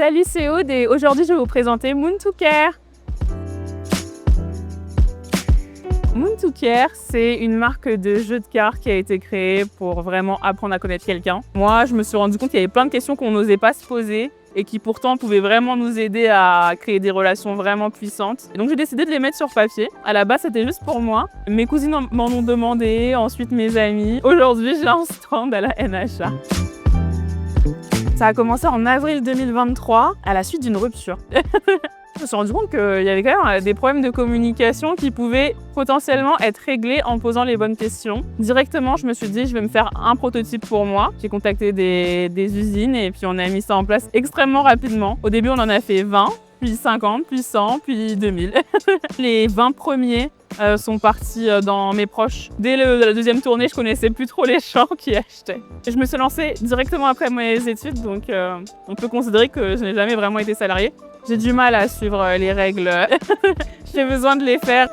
Salut, c'est Aude et aujourd'hui je vais vous présenter Moon2Care. Moon2Care, c'est une marque de jeux de cartes qui a été créée pour vraiment apprendre à connaître quelqu'un. Moi, je me suis rendu compte qu'il y avait plein de questions qu'on n'osait pas se poser et qui pourtant pouvaient vraiment nous aider à créer des relations vraiment puissantes. Et donc j'ai décidé de les mettre sur papier. À la base, c'était juste pour moi. Mes cousines m'en ont demandé, ensuite mes amis. Aujourd'hui, j'ai un stand à la NHA. Ça a commencé en avril 2023 à la suite d'une rupture. Je me suis rendu compte qu'il y avait quand même des problèmes de communication qui pouvaient potentiellement être réglés en posant les bonnes questions. Directement, je me suis dit, je vais me faire un prototype pour moi. J'ai contacté des usines et puis on a mis ça en place extrêmement rapidement. Au début, on en a fait 20, puis 50, puis 100, puis 2000. Les 20 premiers sont partis dans mes proches. Dès la deuxième tournée, je connaissais plus trop les gens qui achetaient. Et je me suis lancée directement après mes études, donc on peut considérer que je n'ai jamais vraiment été salariée. J'ai du mal à suivre les règles. J'ai besoin de les faire.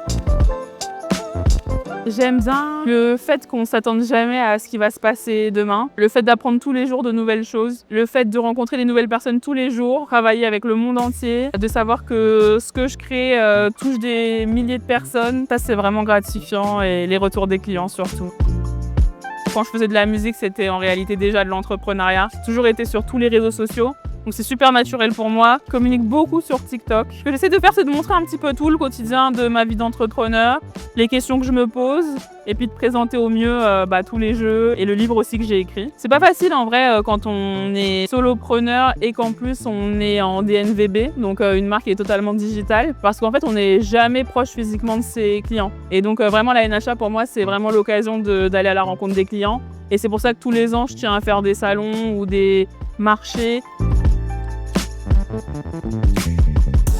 J'aime bien le fait qu'on ne s'attende jamais à ce qui va se passer demain, le fait d'apprendre tous les jours de nouvelles choses, le fait de rencontrer des nouvelles personnes tous les jours, travailler avec le monde entier, de savoir que ce que je crée touche des milliers de personnes. Ça, c'est vraiment gratifiant et les retours des clients surtout. Quand je faisais de la musique, c'était en réalité déjà de l'entrepreneuriat. J'ai toujours été sur tous les réseaux sociaux. Donc c'est super naturel pour moi. Je communique beaucoup sur TikTok. Ce que j'essaie de faire, c'est de montrer un petit peu tout le quotidien de ma vie d'entrepreneur, les questions que je me pose, et puis de présenter au mieux tous les jeux et le livre aussi que j'ai écrit. C'est pas facile en vrai quand on est solopreneur et qu'en plus on est en DNVB, donc une marque qui est totalement digitale, parce qu'en fait on n'est jamais proche physiquement de ses clients. Et donc vraiment la NHA pour moi c'est vraiment l'occasion d'aller à la rencontre des clients. Et c'est pour ça que tous les ans je tiens à faire des salons ou des marchés.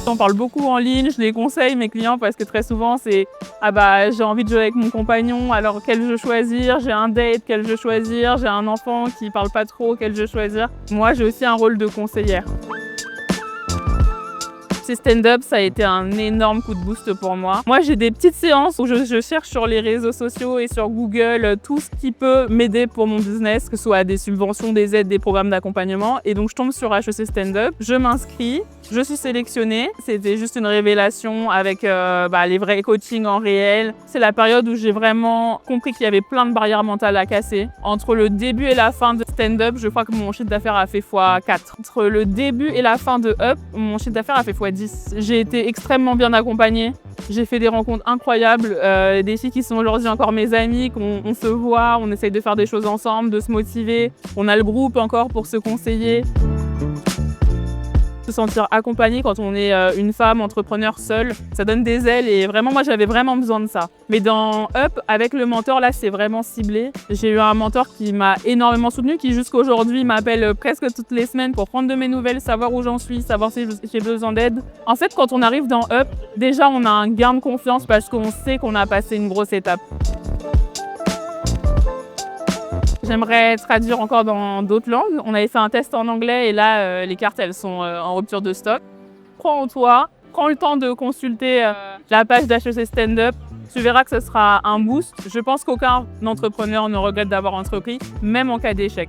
On parle beaucoup en ligne, je les conseille mes clients parce que très souvent c'est j'ai envie de jouer avec mon compagnon, alors quel jeu choisir, j'ai un date, quel jeu choisir, j'ai un enfant qui parle pas trop, quel jeu choisir. Moi j'ai aussi un rôle de conseillère. Ces stand-up, ça a été un énorme coup de boost pour moi. Moi, j'ai des petites séances où je cherche sur les réseaux sociaux et sur Google tout ce qui peut m'aider pour mon business, que ce soit des subventions, des aides, des programmes d'accompagnement. Et donc, je tombe sur HEC Stand-up, je m'inscris, je suis sélectionnée. C'était juste une révélation avec les vrais coachings en réel. C'est la période où j'ai vraiment compris qu'il y avait plein de barrières mentales à casser. Entre le début et la fin de stand-up, je crois que mon chiffre d'affaires a fait x4. Entre le début et la fin de Up, mon chiffre d'affaires a fait x10. J'ai été extrêmement bien accompagnée. J'ai fait des rencontres incroyables, des filles qui sont aujourd'hui encore mes amies, qu'on se voit, on essaye de faire des choses ensemble, de se motiver. On a le groupe encore pour se conseiller. Se sentir accompagnée quand on est une femme entrepreneur seule, ça donne des ailes et vraiment moi j'avais vraiment besoin de ça. Mais dans Up, avec le mentor là c'est vraiment ciblé. J'ai eu un mentor qui m'a énormément soutenue, qui jusqu'aujourd'hui m'appelle presque toutes les semaines pour prendre de mes nouvelles, savoir où j'en suis, savoir si j'ai besoin d'aide. En fait quand on arrive dans Up, déjà on a un gain de confiance parce qu'on sait qu'on a passé une grosse étape. J'aimerais traduire encore dans d'autres langues. On avait fait un test en anglais et là, les cartes, elles sont en rupture de stock. Crois en toi, prends le temps de consulter la page d'HEC Stand-up. Tu verras que ce sera un boost. Je pense qu'aucun entrepreneur ne regrette d'avoir entrepris, même en cas d'échec.